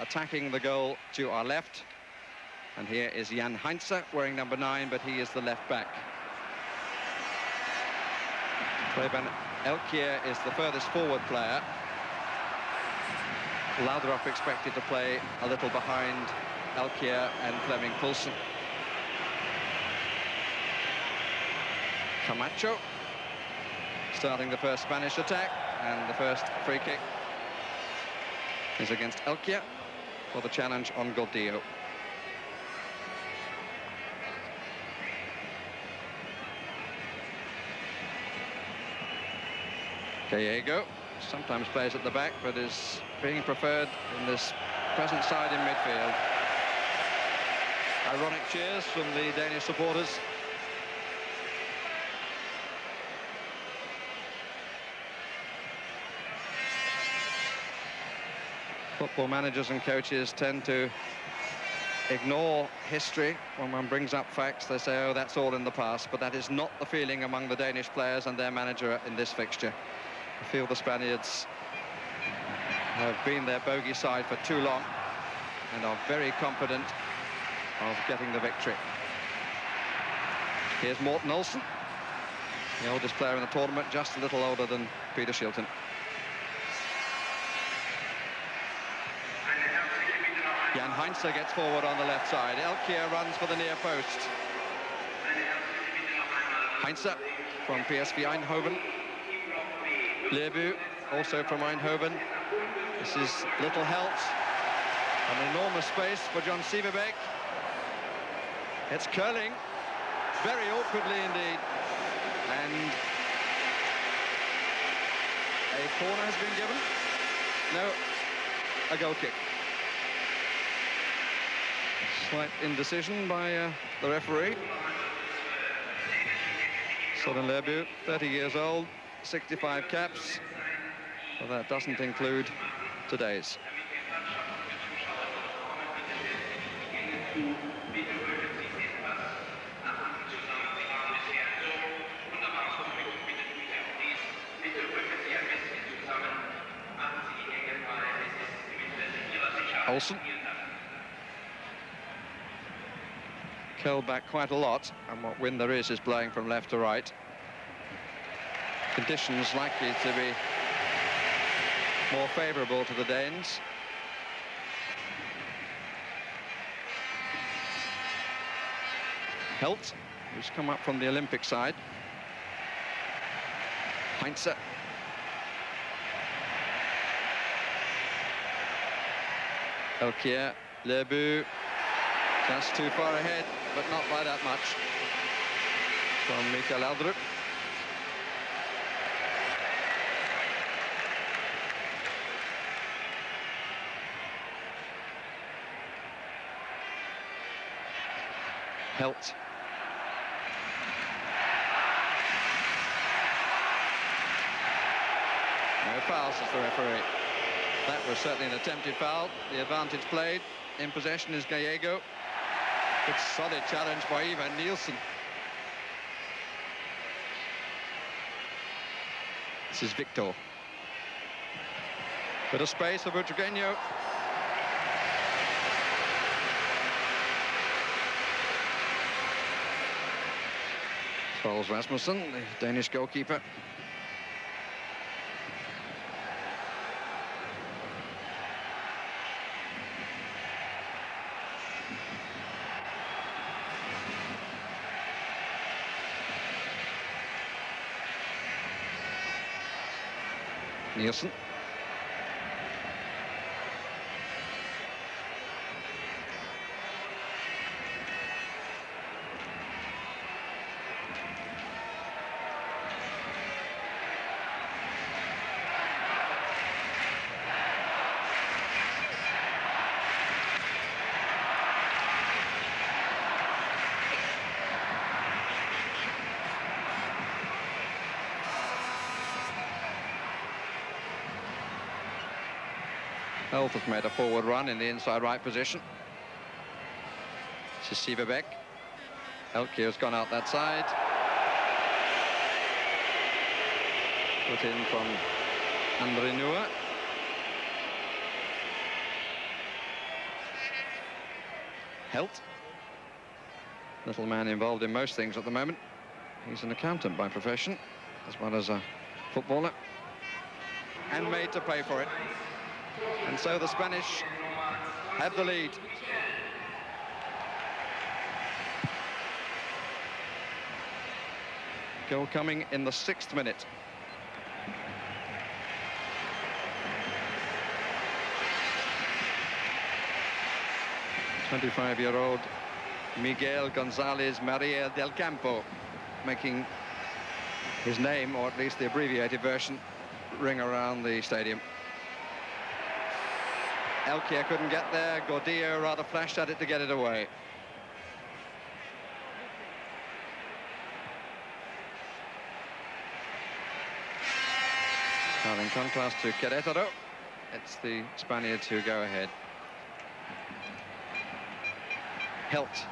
attacking the goal to our left. And here is Jan Heinze wearing number 9, but he is the left back. Preben Elkier is the furthest forward player. Laudrup expected to play a little behind Elkier and Flemming Poulsen. Camacho starting the first Spanish attack, and the first free kick is against Elkier for the challenge on Gordillo. Gallego sometimes plays at the back, but is being preferred in this present side in midfield. Ironic cheers from the Danish supporters. Football managers and coaches tend to ignore history. When one brings up facts, they say, oh, that's all in the past. But that is not the feeling among the Danish players and their manager in this fixture. I feel the Spaniards have been their bogey side for too long and are very confident of getting the victory. Here's Morten Olsen, the oldest player in the tournament, just a little older than Peter Shilton. Jan Heinze gets forward on the left side. Elkier runs for the near post. Heinze from PSV Eindhoven. Leerbu, also from Eindhoven. This is little help. An enormous space for John Sieverbeek. It's curling, very awkwardly indeed. And a corner has been given. No, a goal kick. Slight indecision by the referee. Søren Leerbu, 30 years old, 65 caps, but that doesn't include today's. Olsen. Curled back quite a lot, and what wind there is blowing from left to right. Conditions likely to be more favourable to the Danes. Helt, who's come up from the Olympic side. Heinze. Elkier, Leerbu, just too far ahead, but not by that much. From Mikael Laudrup. Helt. No foul, says the referee. That was certainly an attempted foul. The advantage played. In possession is Gallego. Good solid challenge by Ivan Nielsen. This is Victor. Bit of space for Butragueño. Troels Rasmussen, the Danish goalkeeper. Nielsen. Helt has made a forward run in the inside right position. This is Sieverbeek. Elkier has gone out that side. Put in from Andre Nuer. Helt. Little man involved in most things at the moment. He's an accountant by profession, as well as a footballer. And made to pay for it. And so the Spanish have the lead. Goal coming in the 6th minute. "25-year-old Miguel González María del Campo making his name, or at least the abbreviated version, ring around the stadium." Elkia couldn't get there. Gordillo rather flashed at it to get it away. Well, in contrast to Querétaro, it's the Spaniards who go ahead. Helt.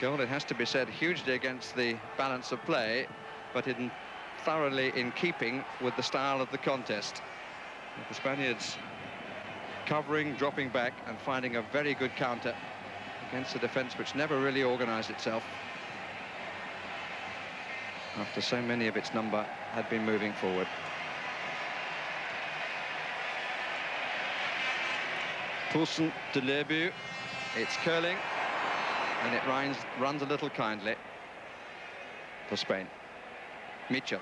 Goal, it has to be said, hugely against the balance of play, but thoroughly in keeping with the style of the contest. With the Spaniards covering, dropping back, and finding a very good counter against a defence which never really organised itself after so many of its number had been moving forward. Poulsen to Lebu. It's curling, and it runs a little kindly for Spain. Mitchell.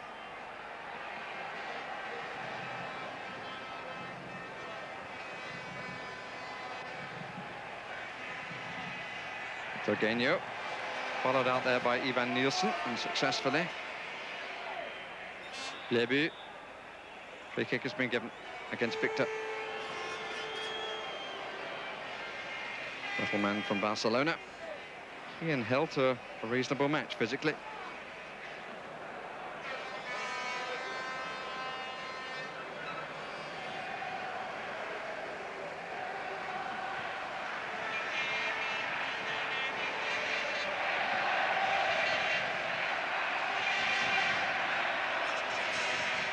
Turgenev, followed out there by Ivan Nielsen, unsuccessfully. Lebu. Free kick has been given against Victor. Little man from Barcelona. He and Helt are a reasonable match physically.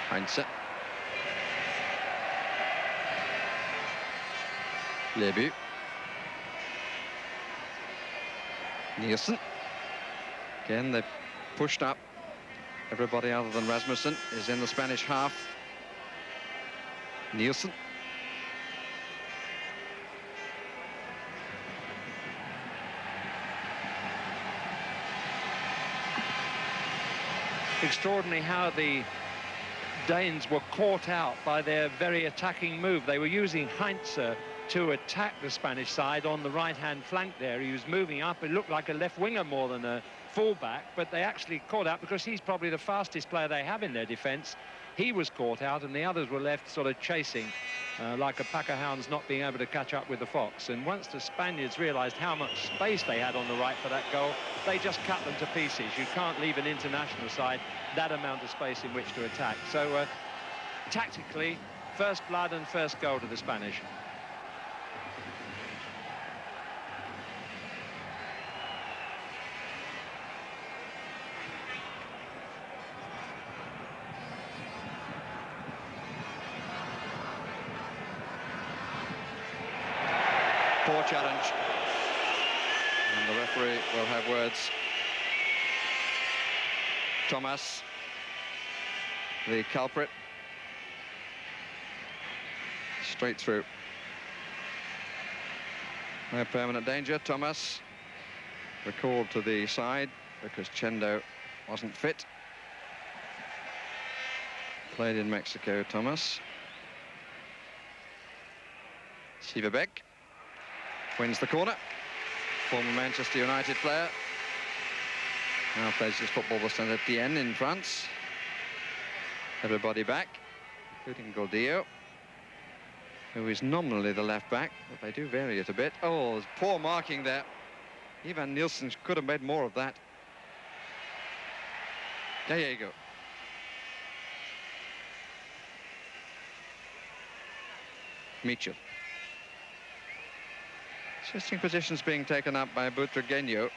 Heinze. Lebu. Nielsen. Again, they've pushed up. Everybody other than Rasmussen is in the Spanish half. Nielsen. Extraordinary how the Danes were caught out by their very attacking move. They were using Heinze to attack the Spanish side on the right-hand flank there. He was moving up. It looked like a left winger more than a fullback, but they actually caught out because he's probably the fastest player they have in their defence. He was caught out, and the others were left sort of chasing, like a pack of hounds not being able to catch up with the fox. And once the Spaniards realised how much space they had on the right for that goal, they just cut them to pieces. You can't leave an international side that amount of space in which to attack. So, tactically, first blood and first goal to the Spanish. Poor challenge, and the referee will have words. Thomas, the culprit, straight through. No permanent danger. Thomas recalled to the side because Chendo wasn't fit. Played in Mexico, Thomas. Sivebek wins the corner. Former Manchester United player. Now plays his football with Saint-Étienne in France. Everybody back, including Gordillo, who is nominally the left back, but they do vary it a bit. Oh, there's poor marking there. Ivan Nielsen could have made more of that. There you go. Mitchell. Interesting positions being taken up by Butragueño.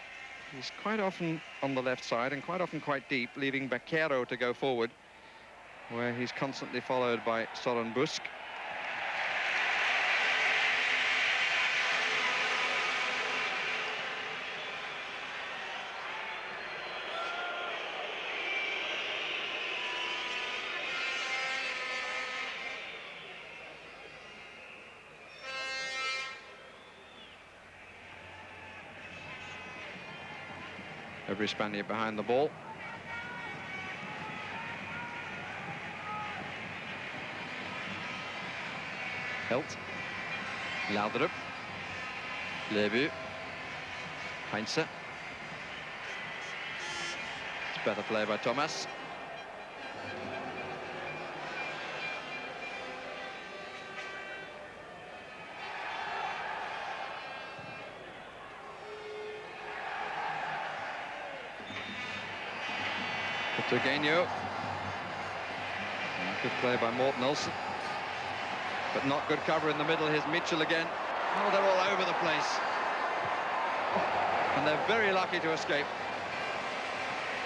He's quite often on the left side and quite often quite deep, leaving Baquero to go forward, where he's constantly followed by Soren Busk. Every Spaniard behind the ball. Helt. Laudrup. Lebu. Heinze. It's better play by Thomas. Turgenew. Good play by Morten Olsen. But not good cover in the middle. Here's Mitchell again. Oh, they're all over the place. And they're very lucky to escape.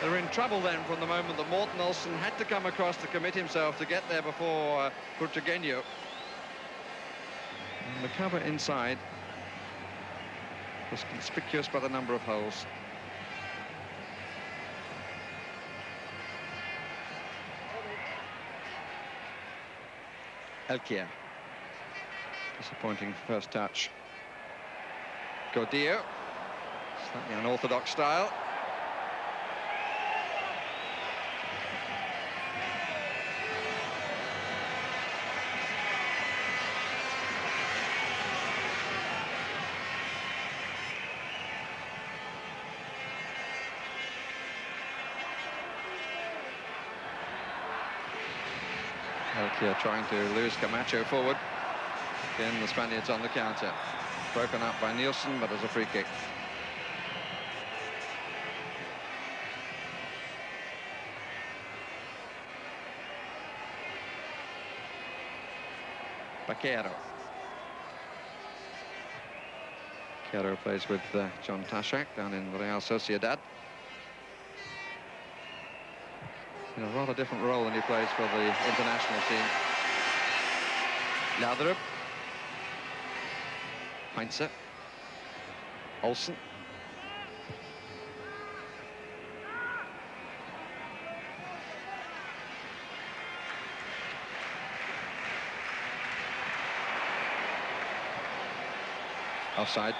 They're in trouble then from the moment that Morten Olsen had to come across to commit himself to get there before Turgenew. And the cover inside was conspicuous by the number of holes. Elkier. Disappointing first touch. Gordillo. Slightly unorthodox style. Elkier trying to lose Camacho forward. Again, the Spaniards on the counter. Broken up by Nielsen, but as a free kick. Baquero. Baquero plays with John Tashak down in Real Sociedad. In a rather different role than he plays for the international team. Laudrup. Heinze. Olsen. Offside.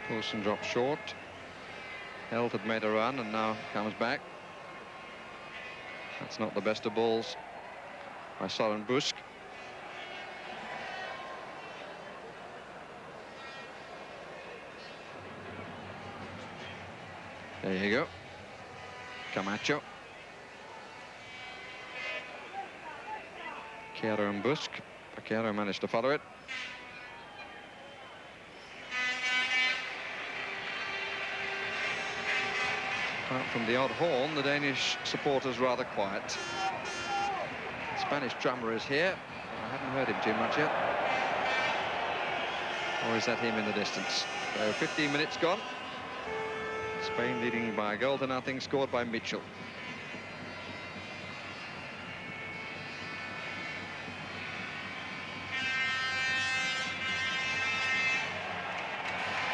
Poulsen dropped short. Held had made a run and now comes back. That's not the best of balls by Søren Busk. There you go. Camacho. Baquero and Busk. Baquero managed to follow it. Apart from the odd horn, the Danish supporters rather quiet. The Spanish drummer is here. I haven't heard him too much yet. Or is that him in the distance? So 15 minutes gone. Spain leading by a goal to nothing, scored by Mitchell.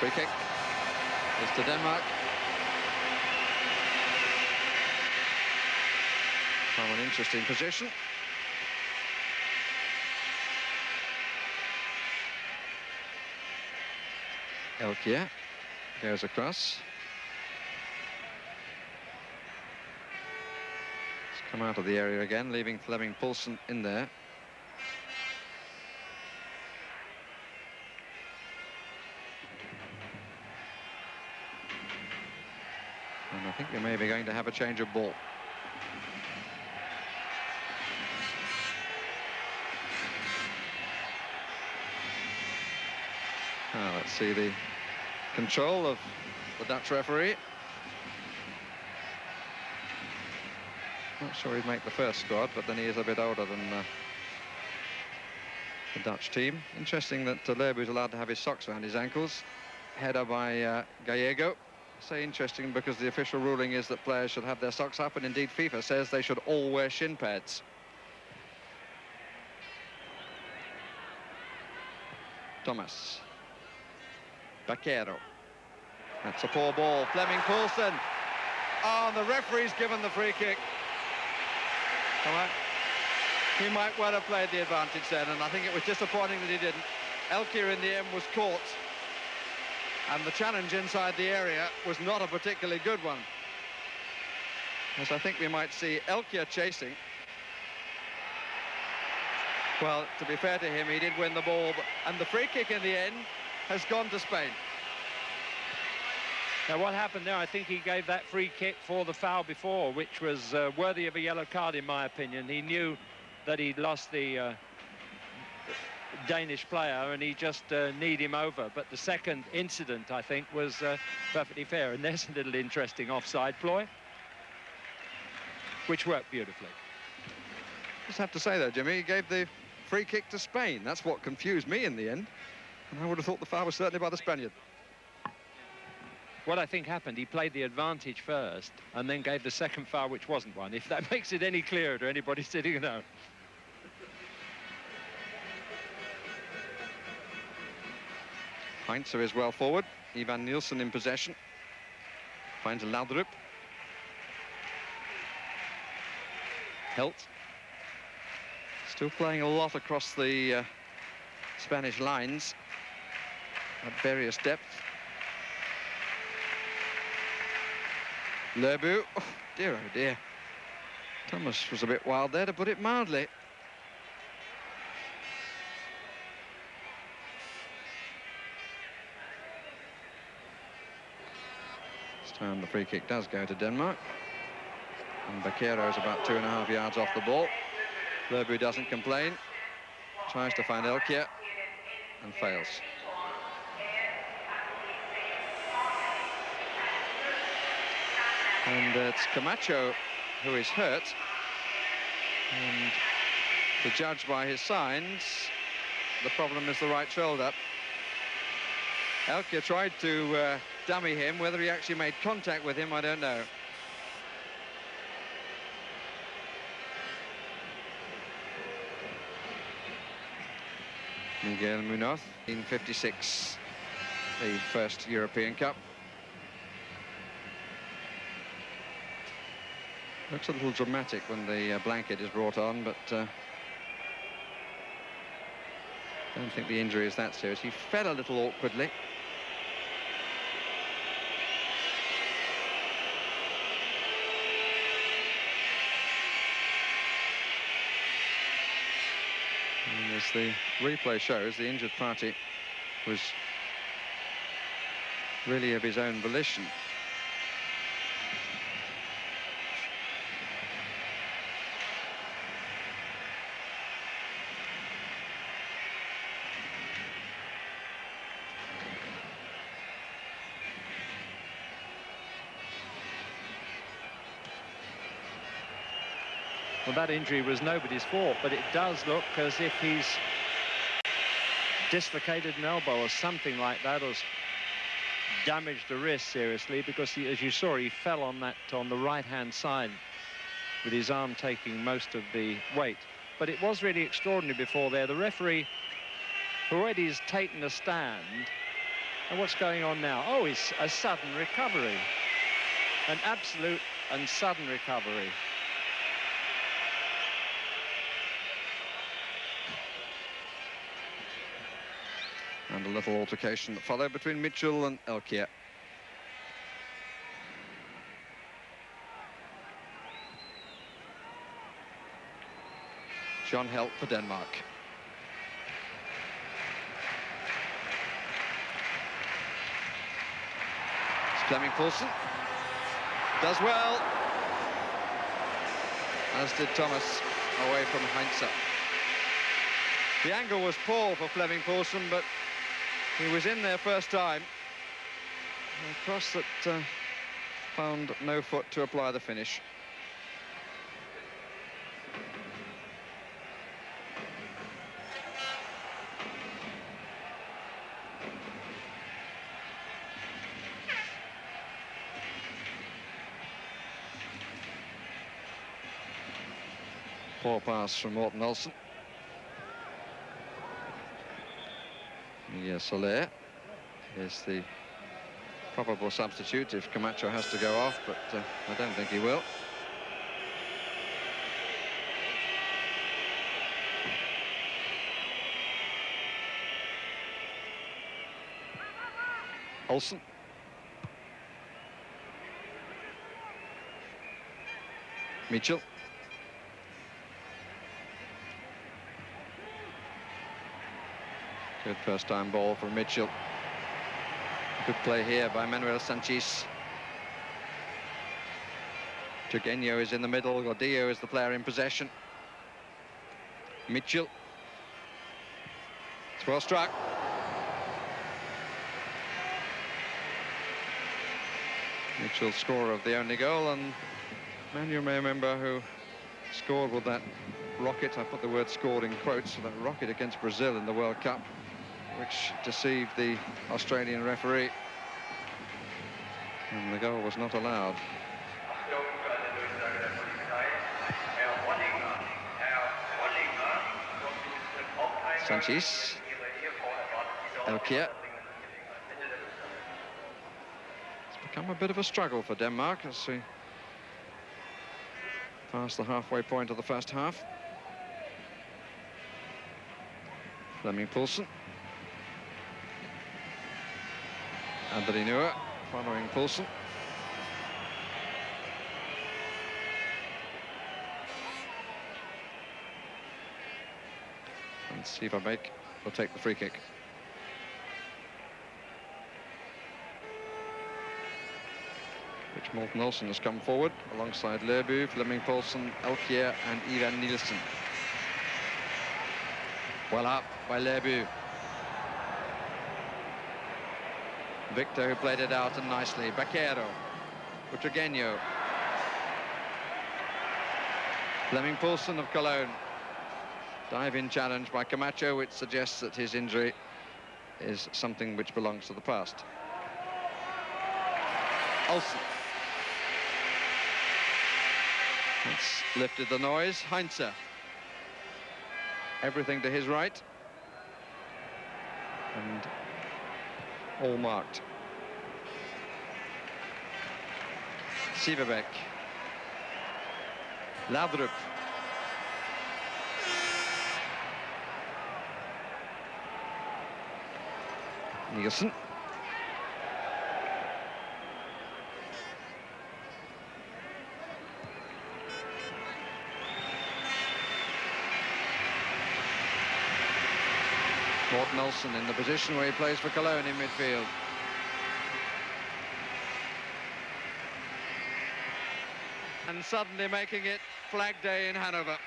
Free kick is to Denmark. From an interesting position. Elkier goes across. It's come out of the area again, leaving Flemming Poulsen in there. And I think we may be going to have a change of ball. Let's see the control of the Dutch referee. Not sure he'd make the first squad, but then he is a bit older than the Dutch team. Interesting that Lebu's allowed to have his socks around his ankles. Header by Gallego. I say interesting because the official ruling is that players should have their socks up, and indeed FIFA says they should all wear shin pads. Thomas. Baquero. That's a poor ball. Fleming Poulsen. Oh, and the referee's given the free kick. All right. He might well have played the advantage then, and I think it was disappointing that he didn't. Elkia in the end was caught, and the challenge inside the area was not a particularly good one. As I think we might see Elkia chasing. Well, to be fair to him, he did win the ball, and the free kick in the end has gone to Spain. Now, what happened there, I think he gave that free kick for the foul before, which was worthy of a yellow card, in my opinion. He knew that he'd lost the Danish player, and he just kneed him over. But the second incident, I think, was perfectly fair. And there's a little interesting offside ploy, which worked beautifully. Just have to say, though, Jimmy, he gave the free kick to Spain. That's what confused me in the end. And I would have thought the foul was certainly by the Spaniard. What I think happened, he played the advantage first and then gave the second foul, which wasn't one, if that makes it any clearer to anybody sitting at home. Heinze is well forward. Ivan Nielsen in possession. Finds Laudrup. Helt. Still playing a lot across the Spanish lines at various depths. Lebu. Oh, dear, oh dear. Thomas was a bit wild there, to put it mildly. This time the free kick does go to Denmark. And Baquero is about 2.5 yards off the ball. Lebu doesn't complain. Tries to find Elkia and fails. And it's Camacho who is hurt. And to judge by his signs, the problem is the right shoulder. Elkia tried to dummy him. Whether he actually made contact with him, I don't know. Miguel Munoz in 56, the first European Cup. Looks a little dramatic when the blanket is brought on, but don't think the injury is that serious. He fell a little awkwardly. And as the replay shows, the injured party was really of his own volition. Well, that injury was nobody's fault, but it does look as if he's dislocated an elbow or something like that, or damaged the wrist seriously, because he, as you saw, he fell on the right-hand side with his arm taking most of the weight. But it was really extraordinary before there. The referee already has taken a stand. And what's going on now? Oh, it's a sudden recovery. An absolute and sudden recovery. And a little altercation that followed between Mitchell and Elkia. John Helt for Denmark. It's Fleming Poulsen. Does well. As did Thomas, away from Heinze. The angle was poor for Fleming Poulsen, but he was in there first time. A cross that found no foot to apply the finish. Poor pass from Morten Olsen. Yes, Soler is the probable substitute if Camacho has to go off, but I don't think he will. Olsen. Mitchell. Good first-time ball for Mitchell. Good play here by Manuel Sanchez. Turgenev is in the middle. Gordillo is the player in possession. Mitchell. It's well struck. Mitchell, scorer of the only goal, and man, you may remember who scored with that rocket. I put the word scored in quotes, that rocket against Brazil in the World Cup, which deceived the Australian referee, and the goal was not allowed. Sanchez. Elkier. Become a bit of a struggle for Denmark as we pass the halfway point of the first half. Flemming Poulsen. Anthony Neuer following Poulsen. And Sivabek will take the free kick. Which Morten Olsen has come forward alongside Lerbu, Flemming Poulsen, Elkier and Ivan Nielsen. Well up by Lerbu. Victor, who played it out and nicely. Baquero. Turgenev. Flemming Poulsen of Cologne. Dive-in challenge by Camacho, which suggests that his injury is something which belongs to the past. Olsen. That's lifted the noise. Heinze. Everything to his right. And all marked. Sivabek. Laudrup. Nielsen. Morten Olsen in the position where he plays for Cologne in midfield. And suddenly making it Flag Day in Hanover.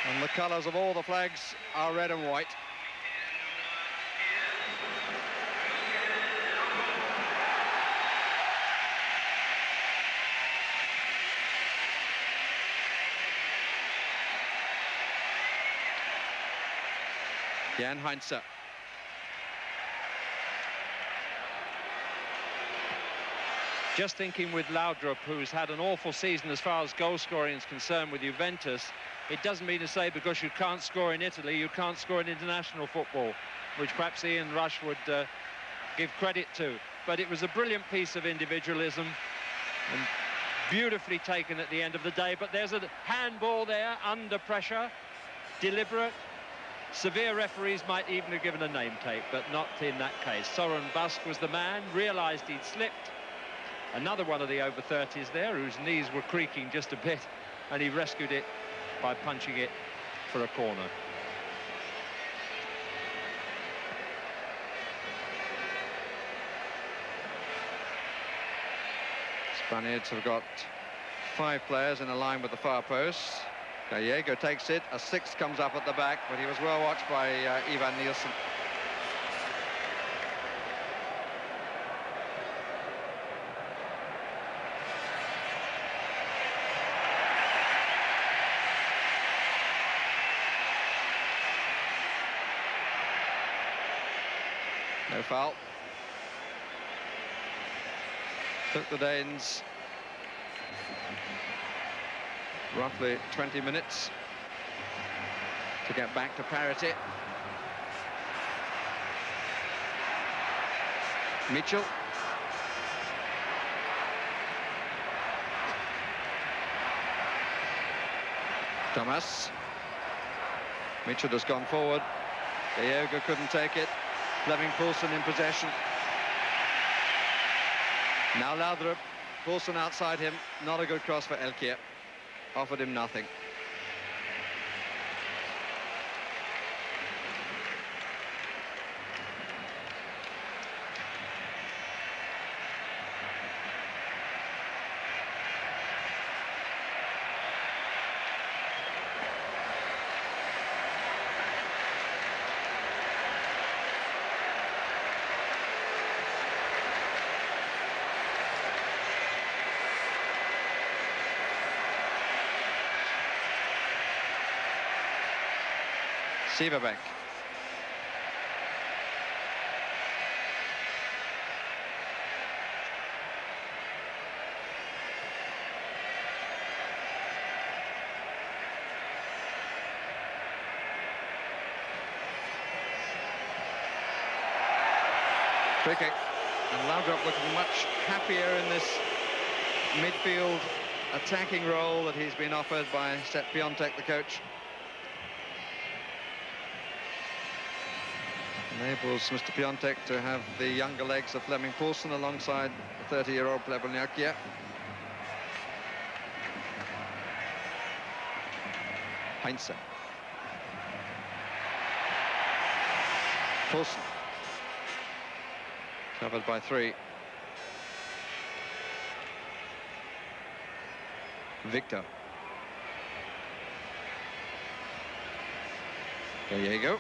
And the colours of all the flags are red and white. Jan Heinze. Just thinking with Laudrup, who's had an awful season as far as goal scoring is concerned with Juventus, it doesn't mean to say because you can't score in Italy, you can't score in international football, which perhaps Ian Rush would give credit to. But it was a brilliant piece of individualism and beautifully taken at the end of the day. But there's a handball there under pressure, deliberate. Severe referees might even have given a name tape, but not in that case. Soren Busk was the man, realised he'd slipped. Another one of the over 30s there, whose knees were creaking just a bit, and he rescued it by punching it for a corner. Spaniards have got 5 players in a line with the far post. Gallego takes it, a 6th comes up at the back, but he was well watched by Ivan Nielsen. No foul. Took the Danes roughly 20 minutes to get back to parity. Mitchell. Thomas. Mitchell has gone forward. Gallego couldn't take it. Fleming Poulsen in possession. Now Laudrup. Poulsen outside him. Not a good cross for Elkier. Offered him nothing. Sieverbeck. Free kick. And Laudrup looking much happier in this midfield attacking role that he's been offered by Sepp Piontek, the coach. Enables Mr. Piontek to have the younger legs of Fleming Poulsen alongside the 30-year-old Pleboniakia. Heinze. Poulsen. Covered by three. Victor. Gallego.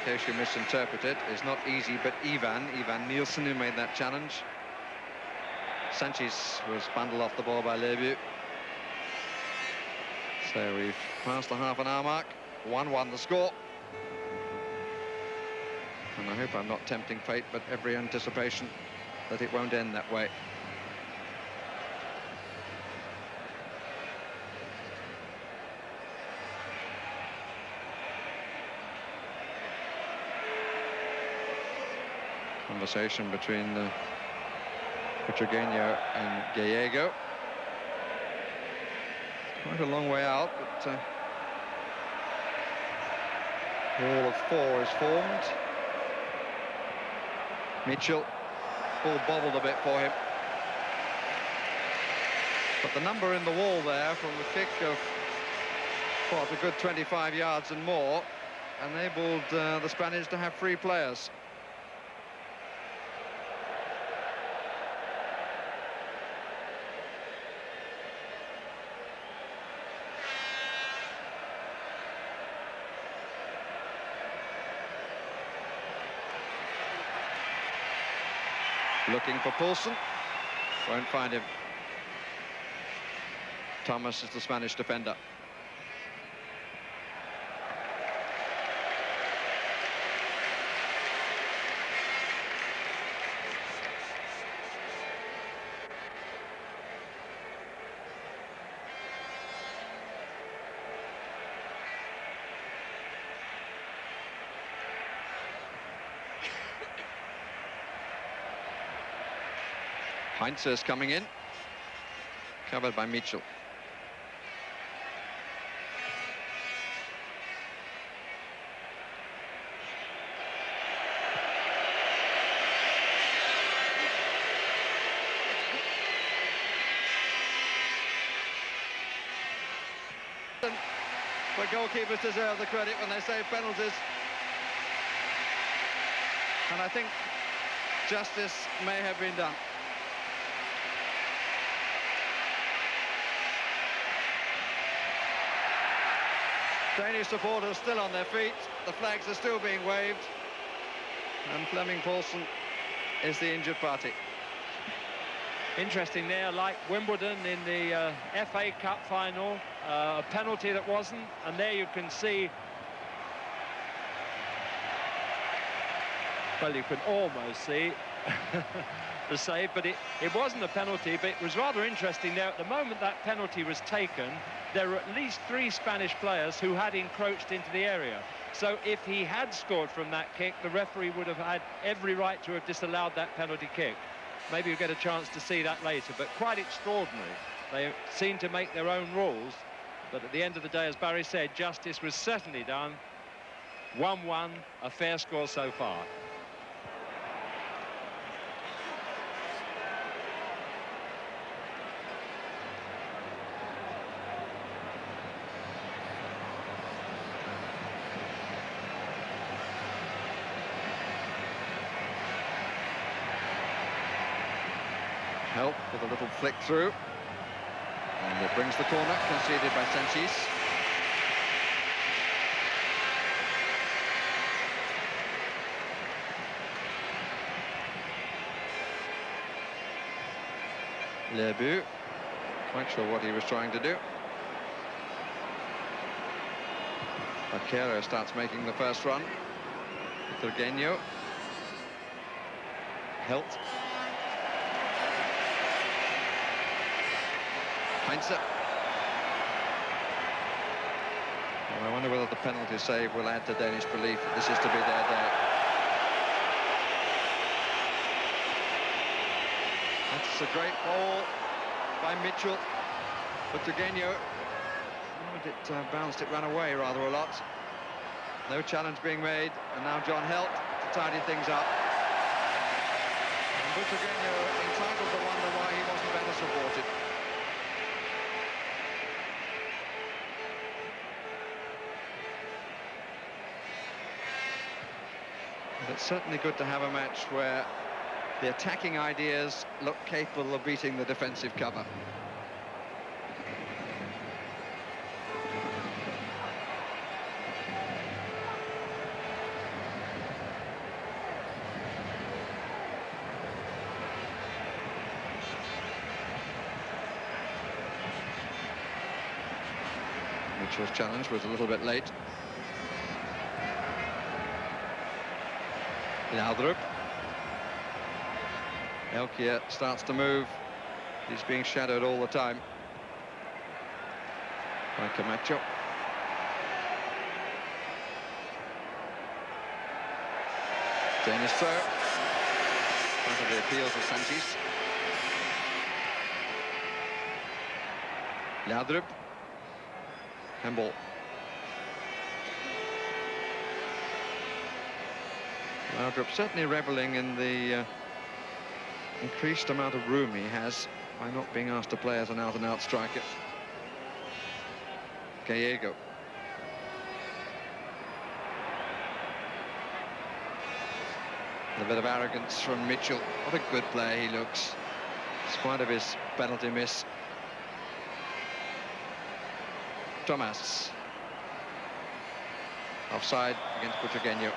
In case you misinterpret it, is not easy, but Ivan Nielsen, who made that challenge. Sanchez was bundled off the ball by Lebu. So we've passed the half-an-hour mark. 1-1 the score. And I hope I'm not tempting fate, but every anticipation that it won't end that way. Conversation between Petrogenio and Gallego. Quite a long way out, but wall of four is formed. Mitchell, ball bobbled a bit for him. But the number in the wall there from the kick of, what, a good 25 yards and more, enabled the Spaniards to have free players. Looking for Poulsen, won't find him. Thomas is the Spanish defender. Heinze is coming in, covered by Mitchell. But goalkeepers deserve the credit when they save penalties. And I think justice may have been done. Danish supporters still on their feet. The flags are still being waved. And Fleming Poulsen is the injured party. Interesting there, like Wimbledon in the FA Cup final, a penalty that wasn't. And there you can see Well, you can almost see the save, but it wasn't a penalty, but it was rather interesting there. At the moment that penalty was taken, there were at least 3 Spanish players who had encroached into the area. So if he had scored from that kick, the referee would have had every right to have disallowed that penalty kick. Maybe you'll get a chance to see that later, but quite extraordinary. They seem to make their own rules, but at the end of the day, as Barry said, justice was certainly done. 1-1, a fair score so far. Help with a little flick through, and it brings the corner conceded by Sanchez. Lebu, quite sure what he was trying to do. Vaquero starts making the first run. Turgeño. Helt. Heinze. Well, I wonder whether the penalty save will add to Danish belief that this is to be their day. That's a great ball by Mitchell. But Turgeño, it bounced, it ran away rather a lot. No challenge being made, and now John Helt to tidy things up. And Turgeño entitled to wonder why he wasn't better supported. But it's certainly good to have a match where the attacking ideas look capable of beating the defensive cover. Mitchell's challenge was a little bit late. Laudrup. Elkia starts to move. He's being shadowed all the time by Camacho. Danish throw. Part of the appeals of Sanchez. Laudrup. Handball. Laudrup certainly reveling in the increased amount of room he has by not being asked to play as an out-and-out striker. Gallego. A bit of arrogance from Mitchell. What a good player he looks, in spite of his penalty miss. Thomas. Offside against Turgeño.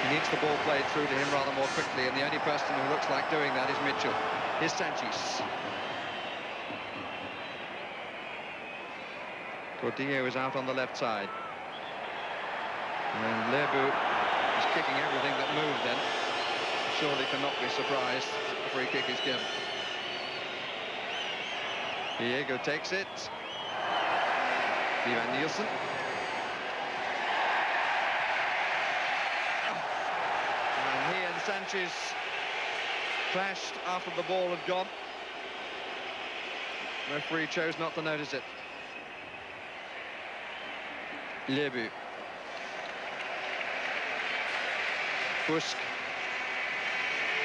He needs the ball played through to him rather more quickly, and the only person who looks like doing that is Mitchell. Here's Sanchez. Gordillo is out on the left side. And Lebu is kicking everything that moved then. Surely cannot be surprised that the free kick is given. Diego takes it. Ivan Nielsen. And he and Sanchez clashed after the ball had gone. The referee chose not to notice it. Lebu. Busk.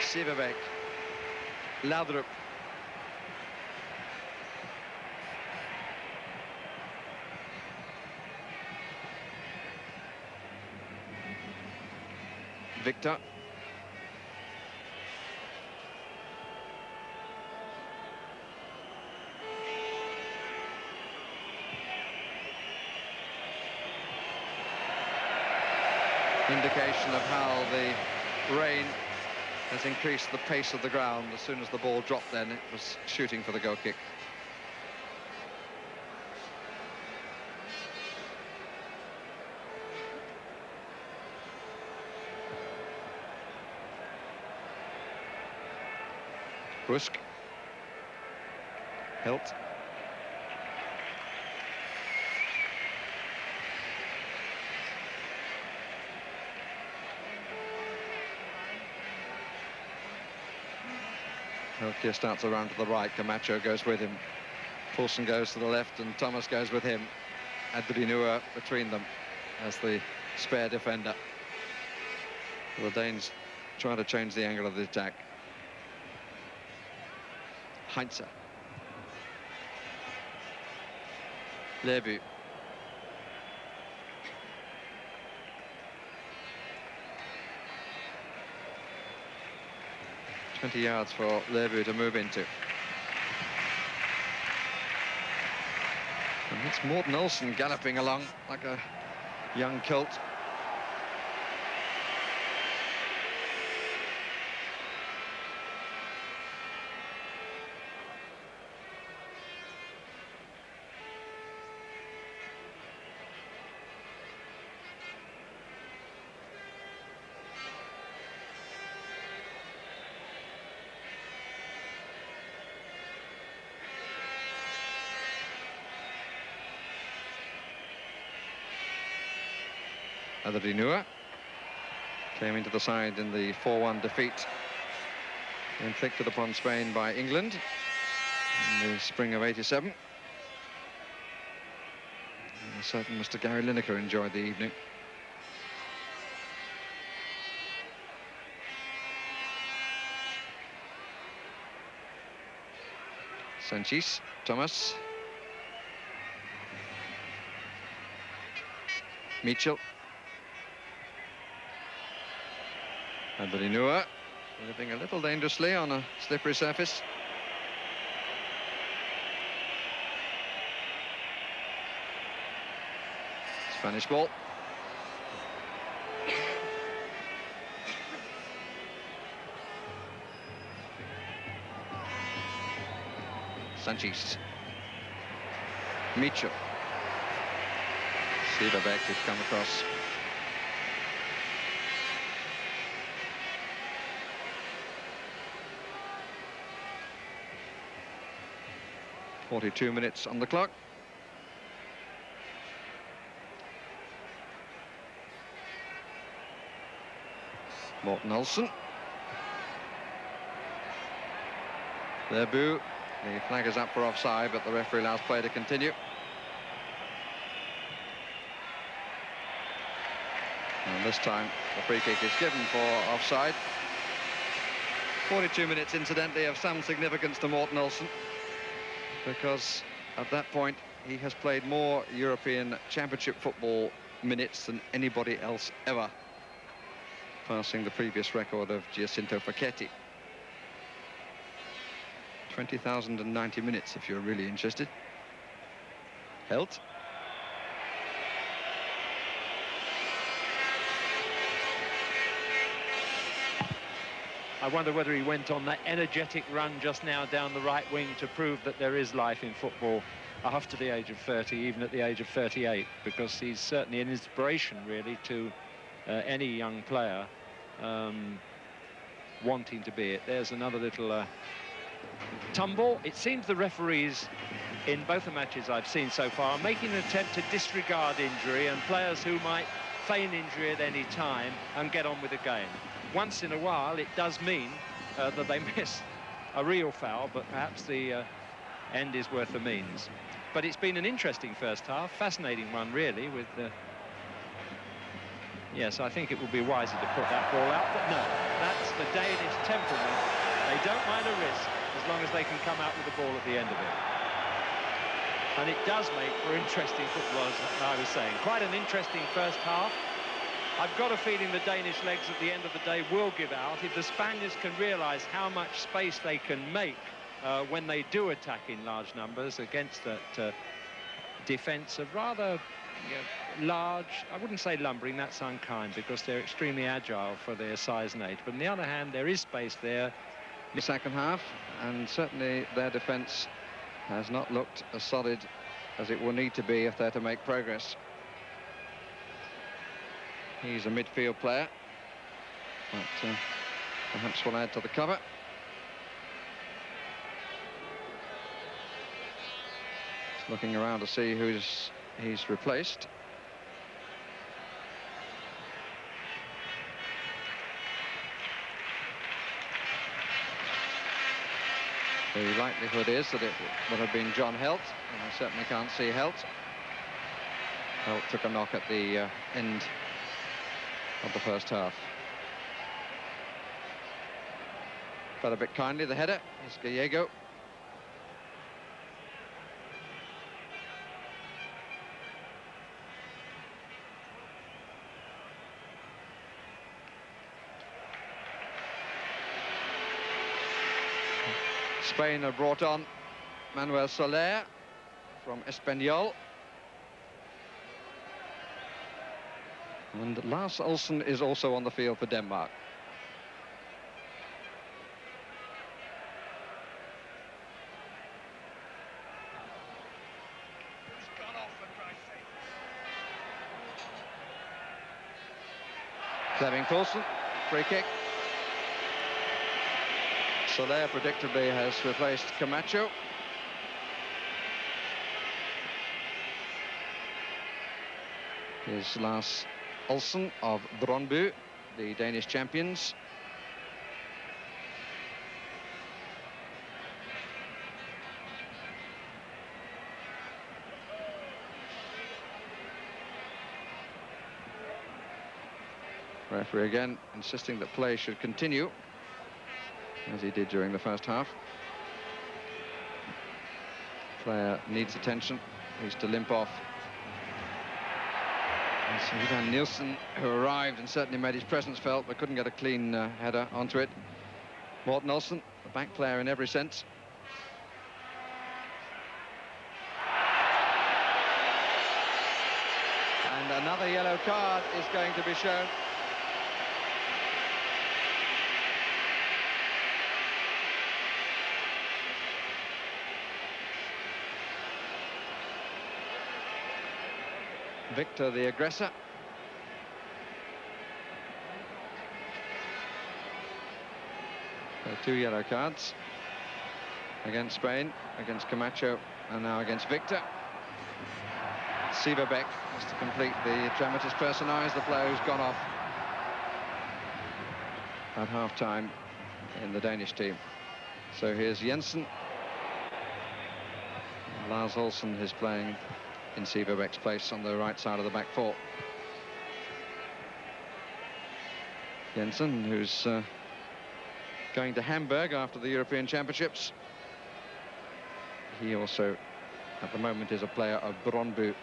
Sivabek. Laudrup. Victor. Indication of how the rain has increased the pace of the ground. As soon as the ball dropped then, it was shooting for the goal kick. Brusk. Hilt. Hilke starts around to the right. Camacho goes with him. Poulsen goes to the left and Thomas goes with him. Adrinua between them as the spare defender. The Danes trying to change the angle of the attack. Heinze. Lebu. "20 yards for Lebu to move into. And it's Morten Olsen galloping along like a young colt. Adrinua came into the side in the 4-1 defeat inflicted upon Spain by England in the spring of '87. And certain Mr. Gary Lineker enjoyed the evening. Sanchez, Thomas, Mitchell. Adrinua living a little dangerously on a slippery surface. Spanish ball. Sanchez. Mitchell. Sieberbeck has come across. "42 minutes on the clock. Morten Olsen. Lebu. The flag is up for offside, but the referee allows play to continue. And this time the free kick is given for offside. 42 minutes, incidentally, of some significance to Morten Olsen, because at that point he has played more European Championship football minutes than anybody else ever, passing the previous record of Giacinto Facchetti. 20,090 minutes, if you're really interested. Hilt. I wonder whether he went on that energetic run just now down the right wing to prove that there is life in football after the age of 30, even at the age of 38, because he's certainly an inspiration, really, to any young player wanting to be it. There's another little tumble. It seems the referees in both the matches I've seen so far are making an attempt to disregard injury and players who might feign injury at any time and get on with the game. Once in a while it does mean that they miss a real foul, but perhaps the end is worth the means. But it's been an interesting first half, fascinating one really, with yes, I think it would be wiser to put that ball out, but no, that's the Danish temperament. They don't mind a risk as long as they can come out with the ball at the end of it. And it does make for interesting football, as I was saying. Quite an interesting first half. I've got a feeling the Danish legs at the end of the day will give out if the Spaniards can realise how much space they can make when they do attack in large numbers against that defence of rather large, I wouldn't say lumbering, that's unkind, because they're extremely agile for their size and age. But on the other hand, there is space there. The second half, and certainly their defence has not looked as solid as it will need to be if they're to make progress. He's a midfield player, but perhaps will add to the cover. looking around to see who's he's replaced. The likelihood is that it would have been John Helt, and I certainly can't see Helt. Helt took a knock at the end of the first half. Fed a bit kindly, the header is Gallego. Spain have brought on Manuel Soler from Espanyol. And Lars Olsen is also on the field for Denmark. Flemming Poulsen, free kick. Soler predictably has replaced Camacho. Here's Lars Olsen of Brøndby, the Danish champions. Referee again insisting that play should continue, as he did during the first half. Player needs attention. He's to limp off. It's Ivan Nielsen who arrived and certainly made his presence felt, but couldn't get a clean header onto it. Morten Olsen, a back player in every sense. And another yellow card is going to be shown. Victor, the aggressor. So 2 yellow cards against Spain, against Camacho, and now against Victor. Sieverbeck has to complete the dramatis personae, the player who's gone off at half-time in the Danish team. So here's Jensen. Lars Olsen is playing in Sieverbeck's place on the right side of the back four. Jensen, who's going to Hamburg after the European Championships. He also, at the moment, is a player of Brøndby.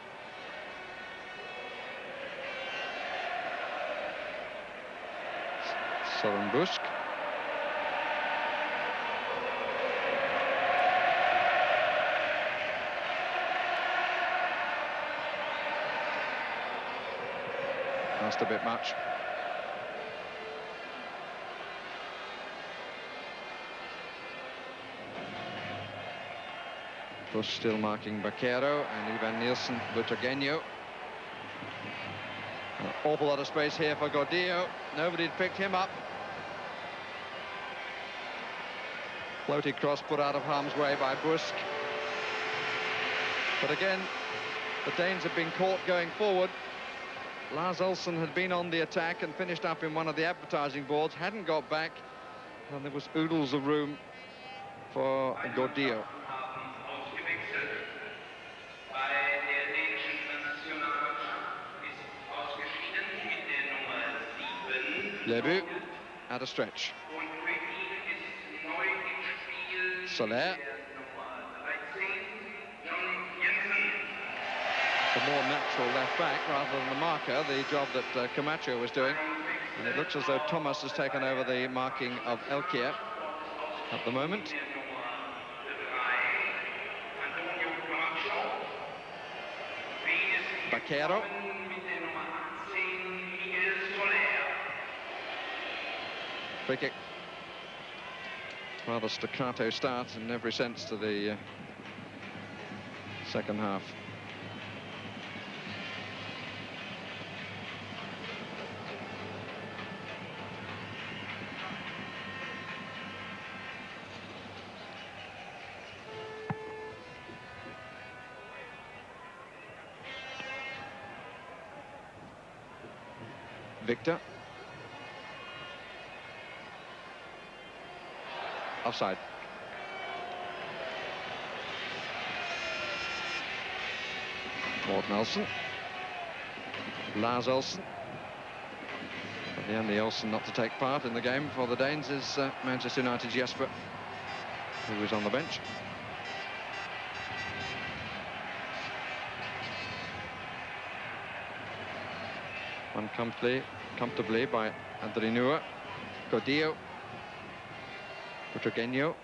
Søren Busk. That's a bit much. Bush still marking Baquero and Ivan Nielsen Butragueño. An awful lot of space here for Gordillo. Nobody had picked him up. Floaty cross put out of harm's way by Busk. But again, the Danes have been caught going forward. Lars Olsen had been on the attack and finished up in one of the advertising boards, hadn't got back, and there was oodles of room for Gordillo. Lebu at a stretch. Soler. The more natural left back rather than the marker, the job that Camacho was doing. And it looks as though Thomas has taken over the marking of Elkier at the moment. Baquero. Free kick. Rather staccato start in every sense to the second half. Victor. Offside. Morten Olsen. Lars Olsen. But the only Olsen not to take part in the game for the Danes is Manchester United's Jesper, who was on the bench. Won comfortably by Adrinua, Godillo, Butragueño.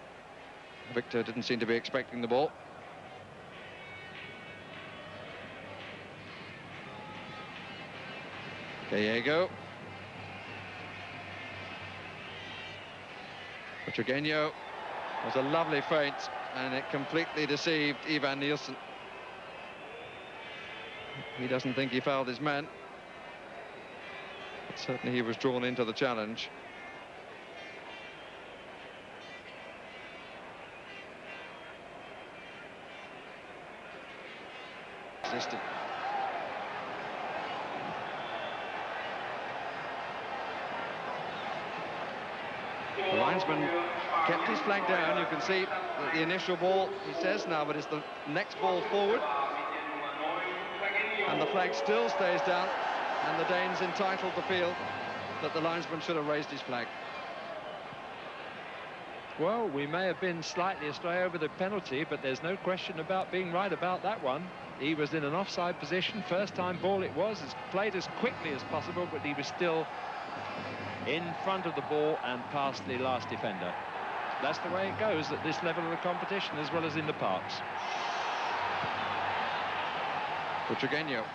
Victor didn't seem to be expecting the ball. Gallego. Butragueño was a lovely feint, and it completely deceived Ivan Nielsen. He doesn't think he fouled his man. But certainly he was drawn into the challenge. Existed. The linesman kept his flag down. You can see that the initial ball, he says now, but it's the next ball forward. And the flag still stays down, and the Danes entitled to feel that the linesman should have raised his flag. Well, we may have been slightly astray over the penalty, but there's no question about being right about that one. He was in an offside position. First time ball it was, played as quickly as possible, but he was still in front of the ball and past the last defender. That's the way it goes at this level of the competition, as well as in the parks. Butragueño.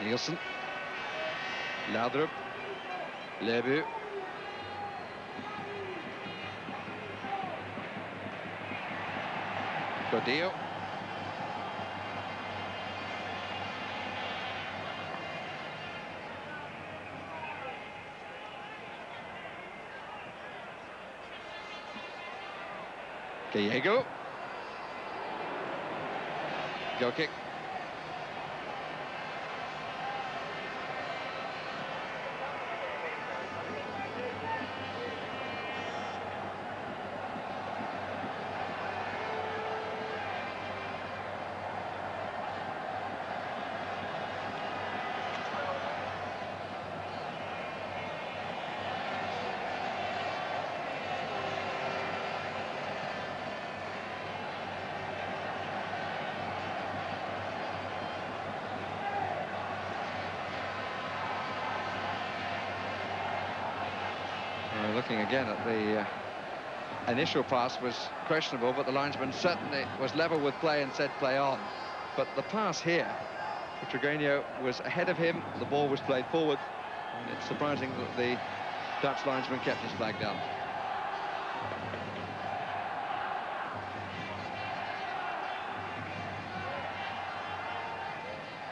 Nielsen. Laudrup. Lebu. Godillo. Gallego. Goal kick. Looking again at the initial pass was questionable, but the linesman certainly was level with play and said play on. But the pass here, Butragueño was ahead of him, the ball was played forward, and it's surprising that the Dutch linesman kept his flag down.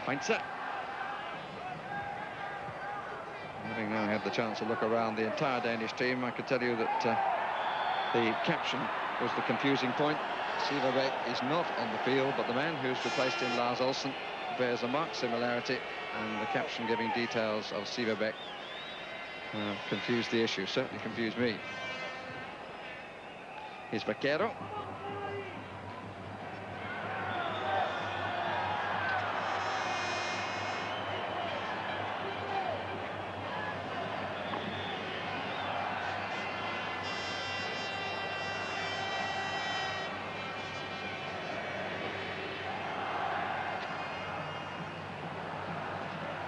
Heinze. Having now had the chance to look around the entire Danish team, I could tell you that the caption was the confusing point. Siverbæk is not on the field, but the man who's replaced him, Lars Olsen, bears a marked similarity, and the caption giving details of Siverbæk confused the issue, certainly confused me. Here's Vaquero.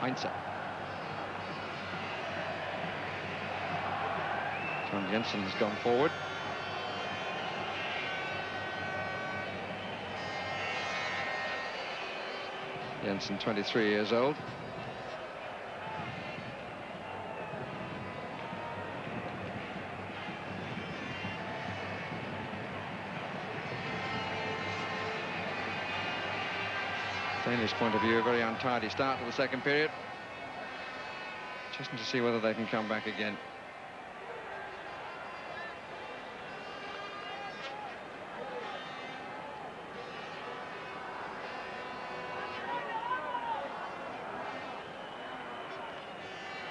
Heinze. John Jensen has gone forward. Jensen, 23 years old. Danish point of view, a very untidy start to the second period. Just to see whether they can come back again.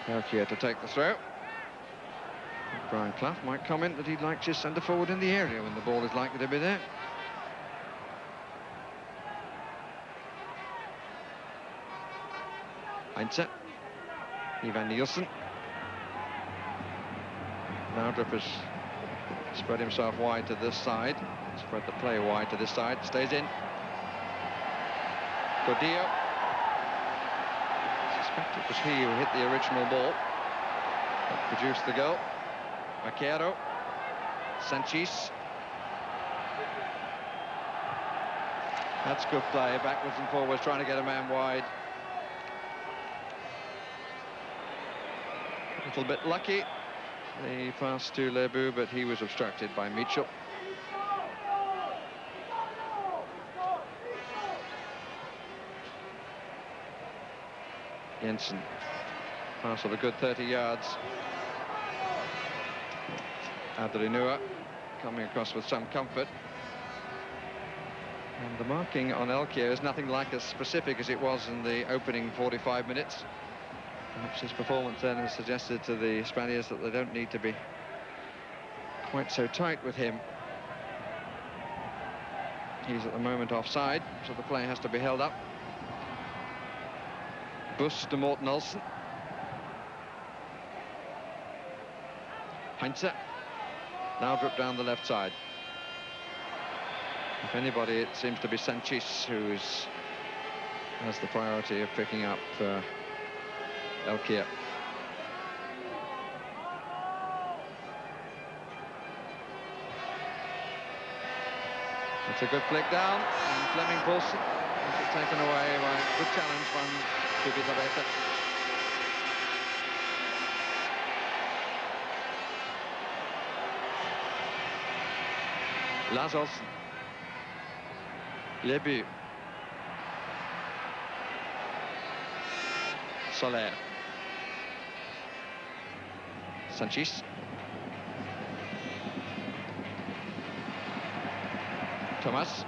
Elkier to take the throw. Brian Clough might comment that he'd like his centre forward in the area when the ball is likely to be there. Heinze. Ivan Nielsen. Laudrup has spread himself wide to this side. Spread the play wide to this side. Stays in. Gordillo. I suspect it was he who hit the original ball that produced the goal. Vaquero. Sanchez. That's good play, backwards and forwards, trying to get a man wide. A little bit lucky, the pass to Lebu, but he was obstructed by Mitchell. Jensen, pass of a good 30 yards. Adrinua coming across with some comfort. And the marking on Elkier is nothing like as specific as it was in the opening 45 minutes. Perhaps his performance then has suggested to the Spaniards that they don't need to be quite so tight with him. He's at the moment offside, so the play has to be held up. Bus to Morten Olsen. Heinze. Laudrup down the left side. If anybody, it seems to be Sanchez who has the priority of picking up Elkier. It's a good flick down, and Fleming Poulsen has it taken away by a good challenge from Zubizarreta. Lazos. Lebu. Soler. Sanchez. Thomas.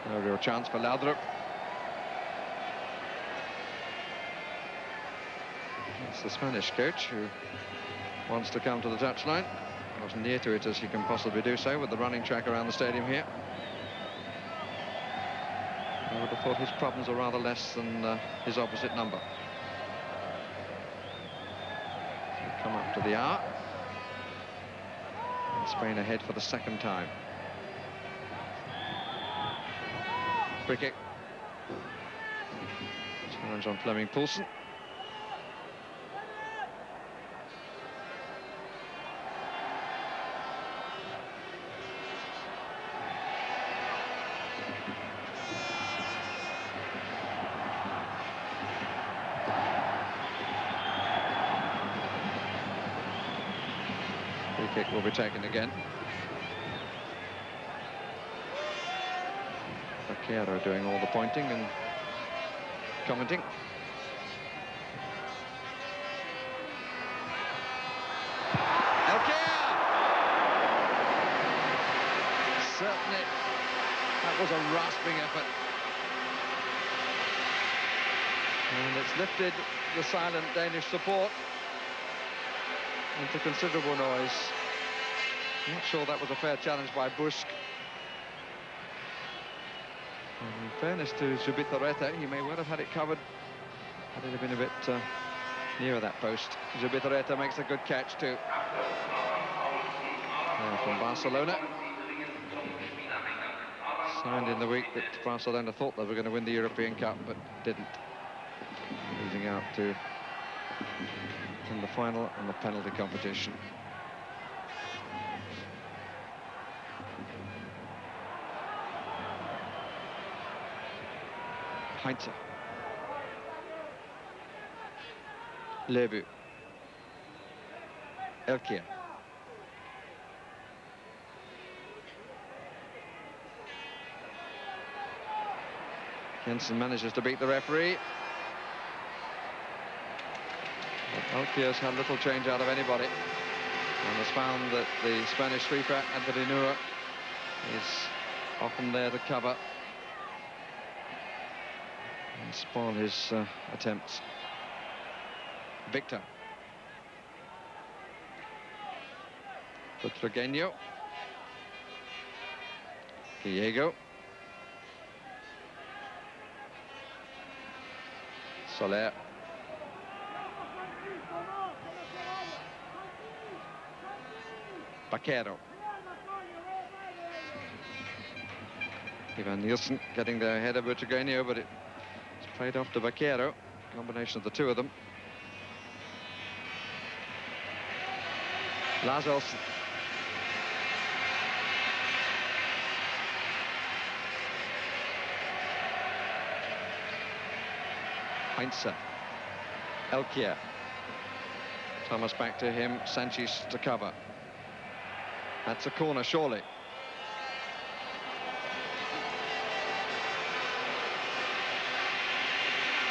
No real chance for Laudrup. It's the Spanish coach who wants to come to the touchline. As near to it as he can possibly do so with the running track around the stadium here. I would have thought his problems are rather less than his opposite number. So come up to the hour. And Spain ahead for the second time. Free kick. Challenge on Fleming Poulsen. Free kick will be taken again. Vaquero doing all the pointing and commenting. Elkier! Certainly, that was a rasping effort. And it's lifted the silent Danish support into considerable noise. I'm not sure that was a fair challenge by Busk. And in fairness to Zubizarreta, he may well have had it covered had it have been a bit nearer that post. Zubizarreta makes a good catch too. From Barcelona. Signed in the week that Barcelona thought they were going to win the European Cup, but didn't. Losing out to in the final and the penalty competition. Heinze. Lebu. Elkier. Jensen manages to beat the referee. Elkier's had little change out of anybody and has found that the Spanish sweeper, Dania, is often there to cover and spoil his attempts. Victor. Butragueño. Diego. Soler. Vaquero. Ivan Nielsen getting there ahead of Butragueño, but it's played off to Vaquero. Combination of the two of them. Lars Olsen. Heinze. Elkier. Thomas back to him. Sanchez to cover. That's a corner, surely.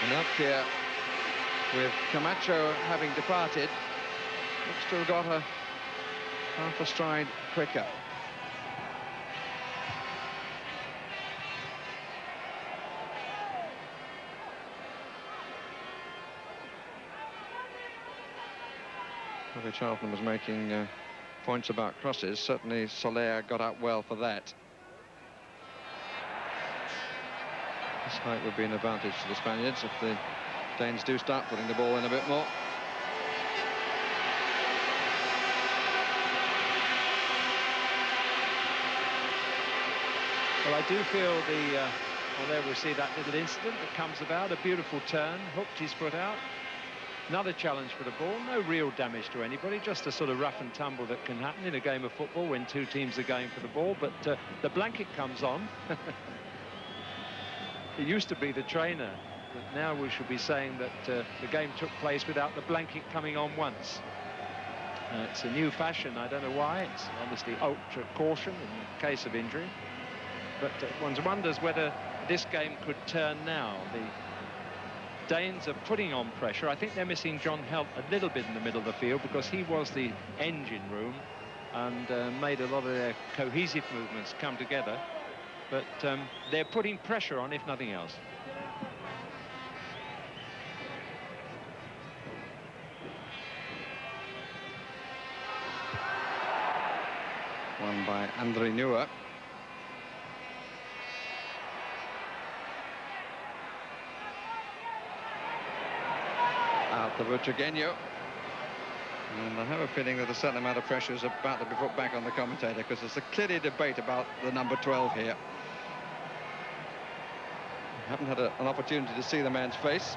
And Elkier, with Camacho having departed, looks to have got a half a stride quicker. Bobby Charlton was making points about crosses. Certainly Soler got out well for that. This height would be an advantage to the Spaniards if the Danes do start putting the ball in a bit more. Well, I do feel well, there we see that little incident that comes about. A beautiful turn, hooked his foot out. Another challenge for the ball. No real damage to anybody, just a sort of rough and tumble that can happen in a game of football when two teams are going for the ball. But the blanket comes on. It used to be the trainer, but now we should be saying that the game took place without the blanket coming on once. It's a new fashion. I don't know why. It's obviously ultra caution in case of injury. But one wonders whether this game could turn now. The Danes are putting on pressure. I think they're missing John Helt a little bit in the middle of the field because he was the engine room and made a lot of their cohesive movements come together. But they're putting pressure on, if nothing else. Won by Dania. Out to Butragueño. And I have a feeling that a certain amount of pressure is about to be put back on the commentator because there's a clear debate about the number 12 here. I haven't had an opportunity to see the man's face.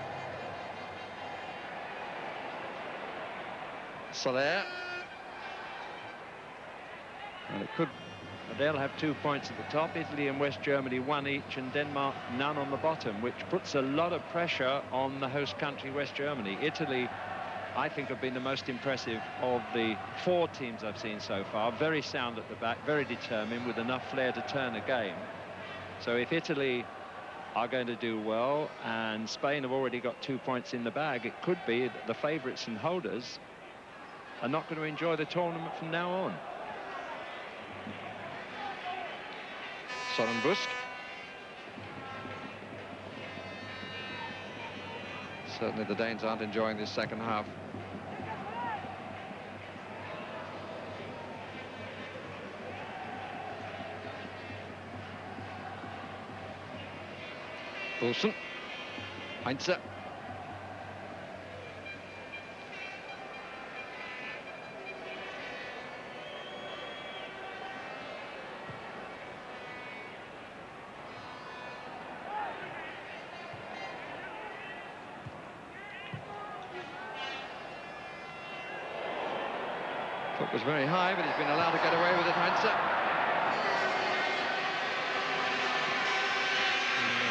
Soler. And it could... They'll have 2 points at the top. Italy and West Germany 1 each, and Denmark none on the bottom, which puts a lot of pressure on the host country, West Germany. Italy, I think, have been the most impressive of the 4 teams I've seen so far. Very sound at the back, very determined, with enough flair to turn a game. So if Italy are going to do well, and Spain have already got 2 points in the bag, it could be that the favourites and holders are not going to enjoy the tournament from now on. Søren Busk. Certainly the Danes aren't enjoying this second half. Olsen. Heinze. Foot was very high, but he's been allowed to get away with it, Heinze.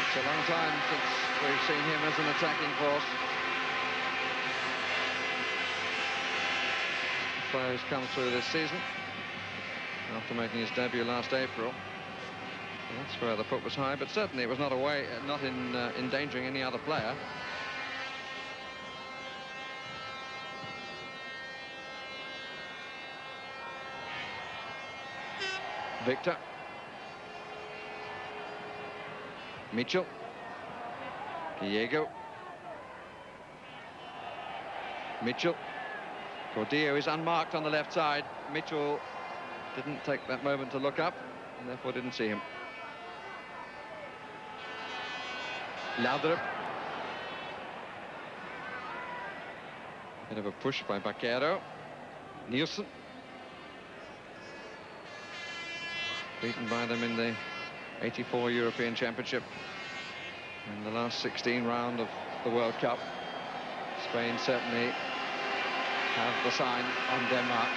It's a long time since we've seen him as an attacking force. The player who's come through this season after making his debut last April. And that's where the foot was high, but certainly it was not endangering any other player. Victor. Mitchell. Diego. Mitchell. Gordillo is unmarked on the left side. Mitchell didn't take that moment to look up and therefore didn't see him. Laudrup. Bit of a push by Baquero. Nielsen. Beaten by them in the 84 European Championship in the last 16 round of the World Cup. Spain certainly have the sign on Denmark.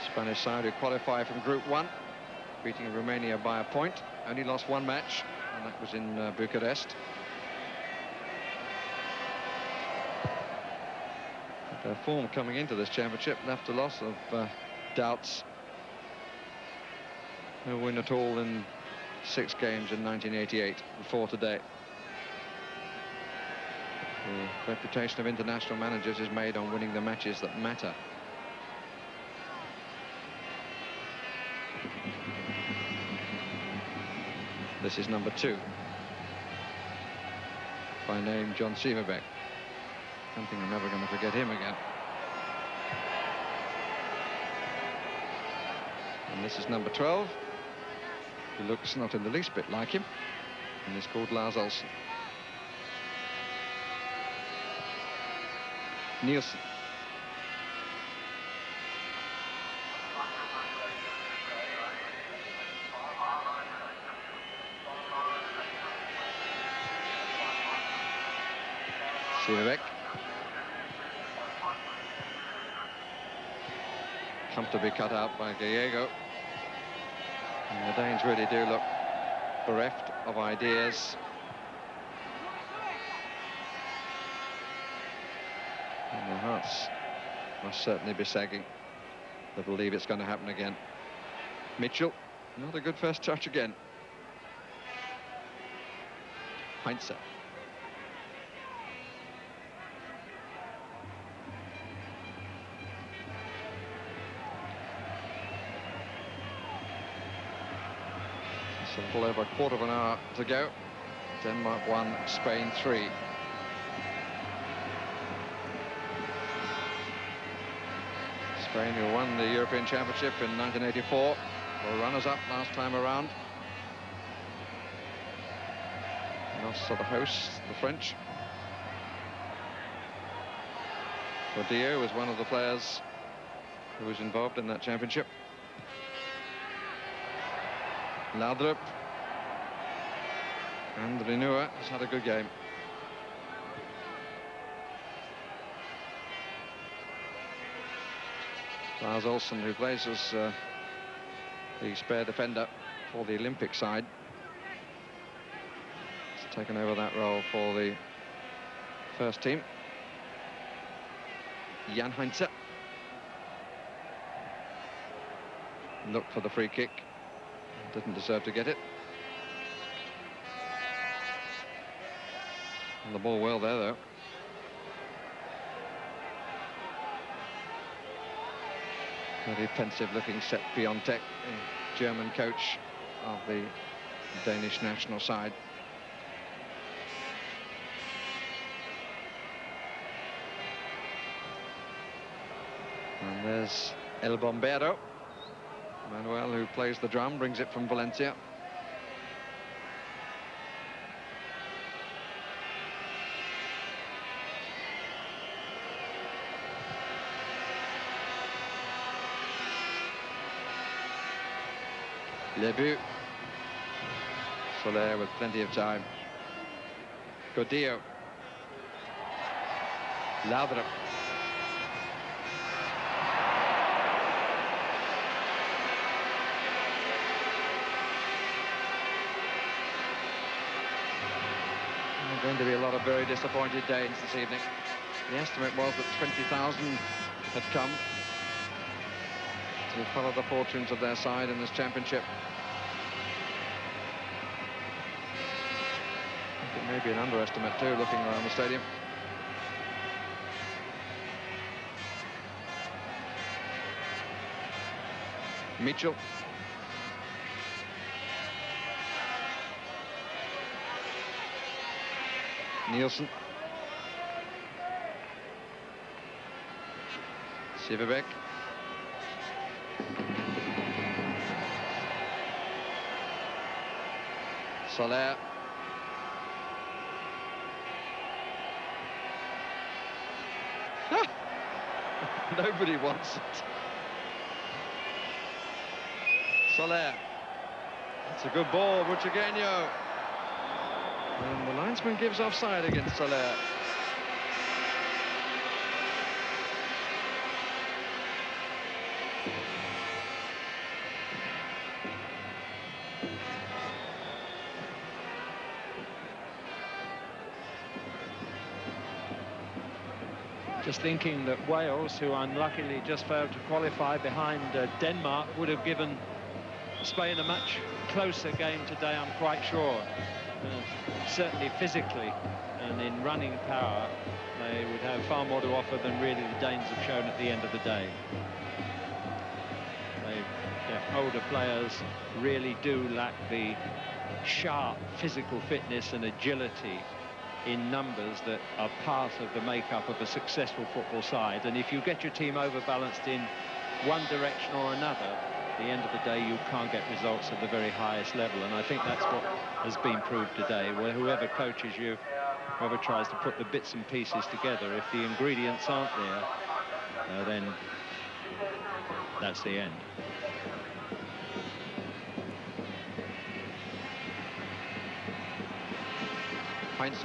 Spanish side who qualify from Group 1, beating Romania by a point. Only lost one match, and that was in Bucharest. But their form coming into this championship left a lot of doubts. No win at all in 6 games in 1988 before today. The reputation of international managers is made on winning the matches that matter. This is number 2. By name John Sieverbeck. I don't think I'm ever going to forget him again. And this is number 12, who looks not in the least bit like him, and is called Lars Olsen. Nielsen. Sieverbeck. Comfortably cut out by Gallego. And the Danes really do look bereft of ideas. And their hearts must certainly be sagging. They believe it's going to happen again. Mitchell, not a good first touch again. Heinze. A little over a quarter of an hour to go. Denmark 1, Spain 3. Spain, who won the European Championship in 1984, were runners-up last time around. Lost to the hosts, the French. Gordillo was one of the players who was involved in that championship. Laudrup. And Renua has had a good game. Lars Olsen, who plays as the spare defender for the Olympic side, has taken over that role for the first team. Jan Heinze. Looked for the free kick. Didn't deserve to get it. And the ball well there, though. Very pensive-looking Sepp Piontek, the German coach of the Danish national side. And there's El Bombero. Manuel, who plays the drum, brings it from Valencia. Lebu. Soler with plenty of time. Gordillo. Laudrup. Going to be a lot of very disappointed Danes this evening. The estimate was that 20,000 had come to follow the fortunes of their side in this championship. It may be an underestimate too, looking around the stadium. Mitchell. Nielsen. Sivebek. Soler. Nobody wants it. Soler. It's a good ball, Butragueño. And the linesman gives offside against Soler. Just thinking that Wales, who unluckily just failed to qualify behind Denmark, would have given Spain a much closer game today, I'm quite sure. Certainly physically and in running power, they would have far more to offer than really the Danes have shown at the end of the day. Their older players really do lack the sharp physical fitness and agility in numbers that are part of the makeup of a successful football side. And if you get your team overbalanced in one direction or another, at the end of the day, you can't get results at the very highest level. And I think that's what has been proved today, where whoever coaches you, whoever tries to put the bits and pieces together, if the ingredients aren't there, then that's the end. Heinze.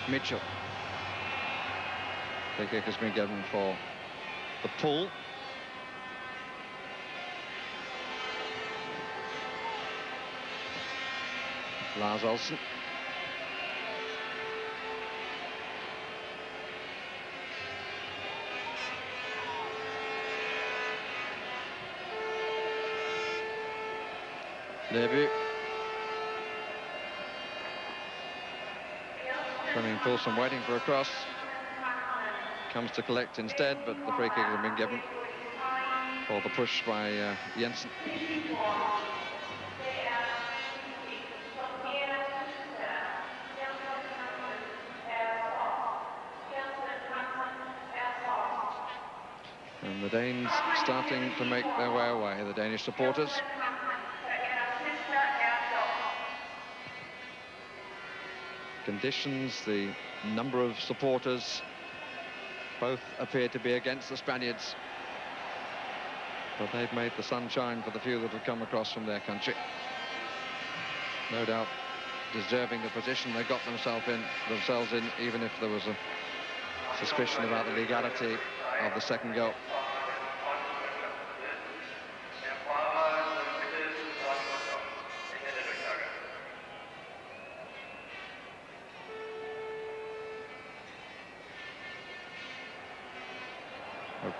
Mitchell. Free kick has been given for the pull. Lars Olsen. Debut. Fleming Poulsen waiting for a cross. Comes to collect instead, but the free kick has been given for the push by Jensen. And the Danes starting to make their way away, the Danish supporters. Conditions, the number of supporters, both appear to be against the Spaniards, but they've made the sun shine for the few that have come across from their country. No doubt deserving the position they got themselves in, even if there was a suspicion about the legality of the second goal.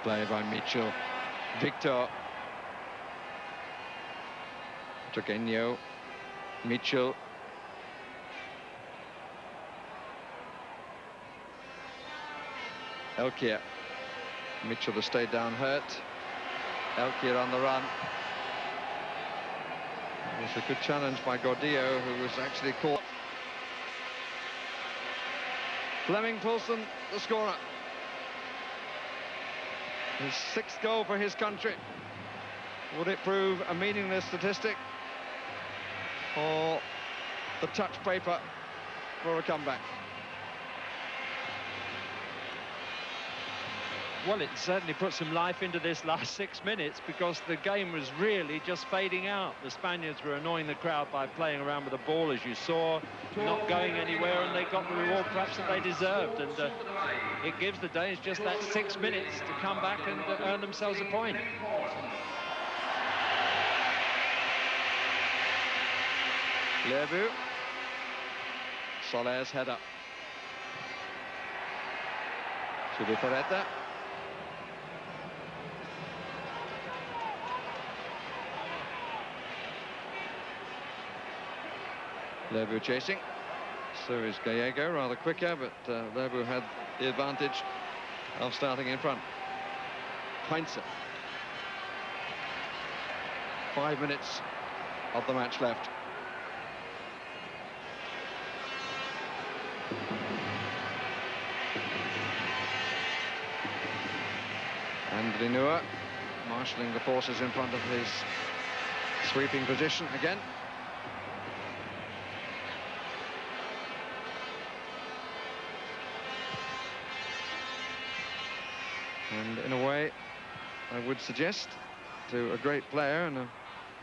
Play by Mitchell. Victor. Butragueño. Mitchell. Elkier. Mitchell to stay down hurt. Elkier on the run. It was a good challenge by Gordillo, who was actually caught. Fleming Poulsen, the scorer. His sixth goal for his country. Would it prove a meaningless statistic or the touch paper for a comeback? Well, it certainly put some life into this last 6 minutes, because the game was really just fading out. The Spaniards were annoying the crowd by playing around with the ball, as you saw, not going anywhere, and they got the reward perhaps that they deserved. And it gives the Danes just that 6 minutes to come back and earn themselves a point. Levu. Soler's header. Zubizarreta. Lebu chasing. So is Gallego, rather quicker, but Lebu had the advantage of starting in front. Heinze. 5 minutes of the match left. And Linua marshalling the forces in front of his sweeping position again. And in a way, I would suggest to a great player and a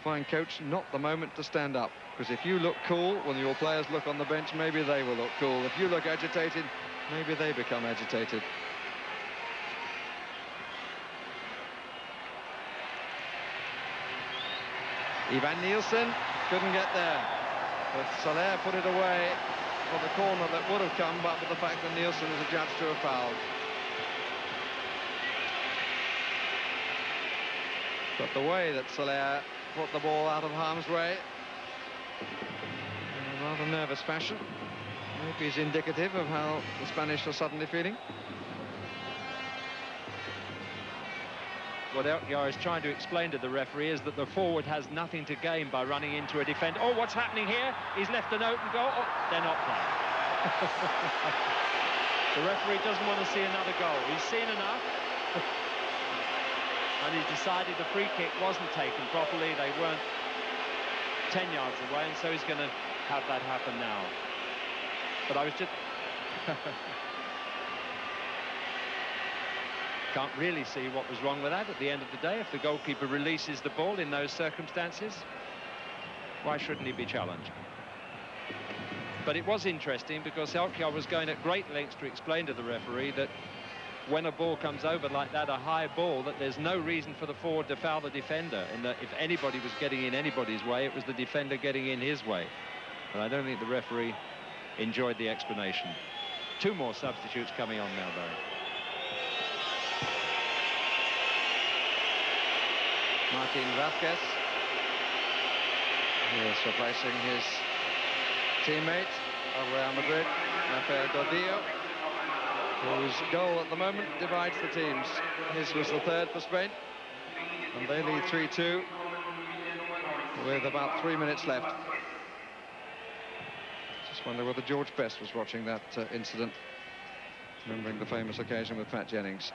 fine coach, not the moment to stand up. Because if you look cool when your players look on the bench, maybe they will look cool. If you look agitated, maybe they become agitated. Ivan Nielsen couldn't get there. But Soler put it away for the corner that would have come, but with the fact that Nielsen is adjudged to a foul. But the way that Soler put the ball out of harm's way in a rather nervous fashion, maybe is indicative of how the Spanish are suddenly feeling. What Elkjar is trying to explain to the referee is that the forward has nothing to gain by running into a defender. Oh, what's happening here? He's left an open goal. Oh, they're not playing. The referee doesn't want to see another goal. He's seen enough. And he's decided the free kick wasn't taken properly. They weren't 10 yards away, and so he's going to have that happen now. But I was just... Can't really see what was wrong with that at the end of the day. If the goalkeeper releases the ball in those circumstances, why shouldn't he be challenged? But it was interesting because Elkjar was going at great lengths to explain to the referee that when a ball comes over like that, a high ball, that there's no reason for the forward to foul the defender, and that if anybody was getting in anybody's way, it was the defender getting in his way. But I don't think the referee enjoyed the explanation. 2 more substitutes coming on now, though. Martin Vázquez. He is replacing his teammate of Real Madrid, Rafael Gordillo, whose goal at the moment divides the teams. His was the 3rd for Spain, and they lead 3-2 with about 3 minutes left. Just wonder whether George Best was watching that incident, remembering the famous occasion with Pat Jennings.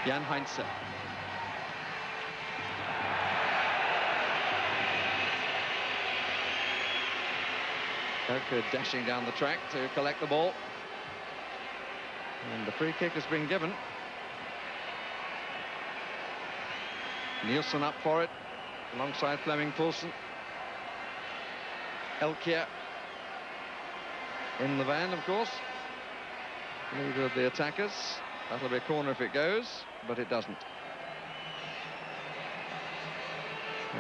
Jan Heinze. Koke dashing down the track to collect the ball. And the free kick has been given. Nielsen up for it, alongside Flemming Poulsen. Elkjar in the van, of course. Leader of the attackers. That'll be a corner if it goes, but it doesn't.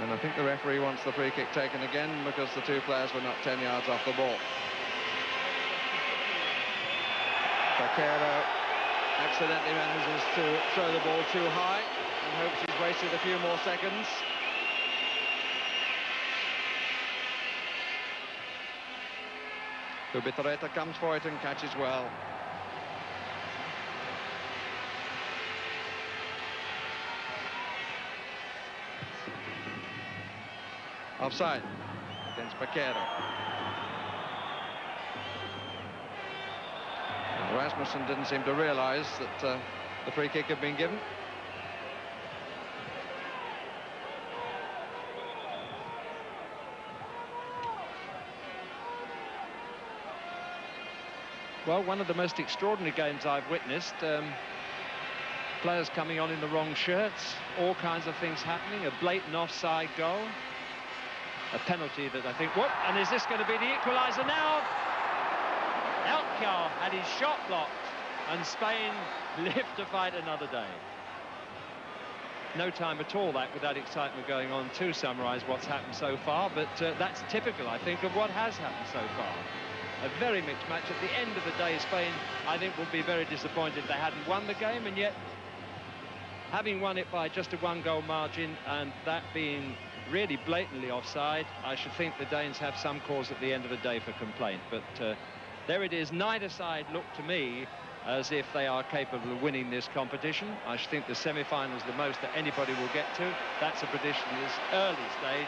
And I think the referee wants the free kick taken again because the 2 players were not 10 yards off the ball. Vaquero accidentally manages to throw the ball too high and hopes he's wasted a few more seconds. Zubizarreta comes for it and catches well. Offside against Vaquero. Rasmussen didn't seem to realise that the free kick had been given. Well, one of the most extraordinary games I've witnessed. Players coming on in the wrong shirts, all kinds of things happening, a blatant offside goal. A penalty that I think, whoop, and is this going to be the equaliser now? Elkjar had his shot blocked, and Spain live to fight another day. No time at all that with that excitement going on to summarise what's happened so far, but that's typical, I think, of what has happened so far. A very mixed match. At the end of the day, Spain, I think, would be very disappointed if they hadn't won the game, and yet having won it by just a 1-goal margin, and that being really blatantly offside, I should think the Danes have some cause at the end of the day for complaint. But there it is. Neither side look to me as if they are capable of winning this competition. I should think the semi-final is the most that anybody will get to. That's a prediction at this early stage.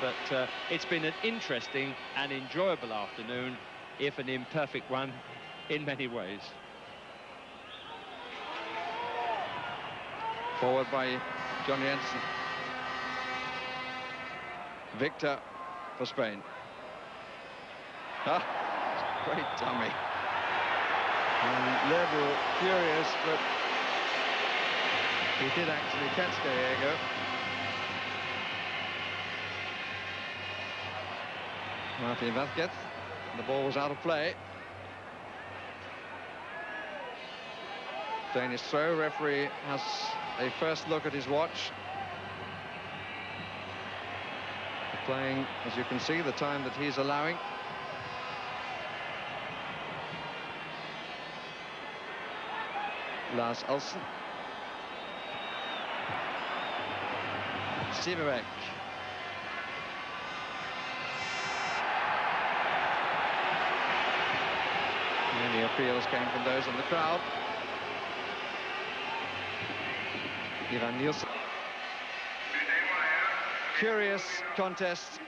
But it's been an interesting and enjoyable afternoon, if an imperfect one in many ways. Forward by John Jensen. Victor for Spain. Ah, great dummy. And Level furious, but he did actually catch Diego. Martin Vazquez. The ball was out of play. Danish throw. Referee has a first look at his watch. Playing, as you can see, the time that he's allowing. Lars Olsen. Sivek. Many appeals came from those in the crowd. Ivan Nielsen. Curious contest,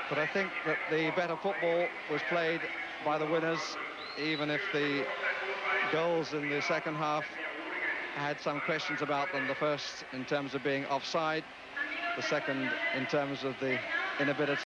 but I think that the better football was played by the winners, even if the goals in the second half had some questions about them. The first in terms of being offside, the second in terms of the inability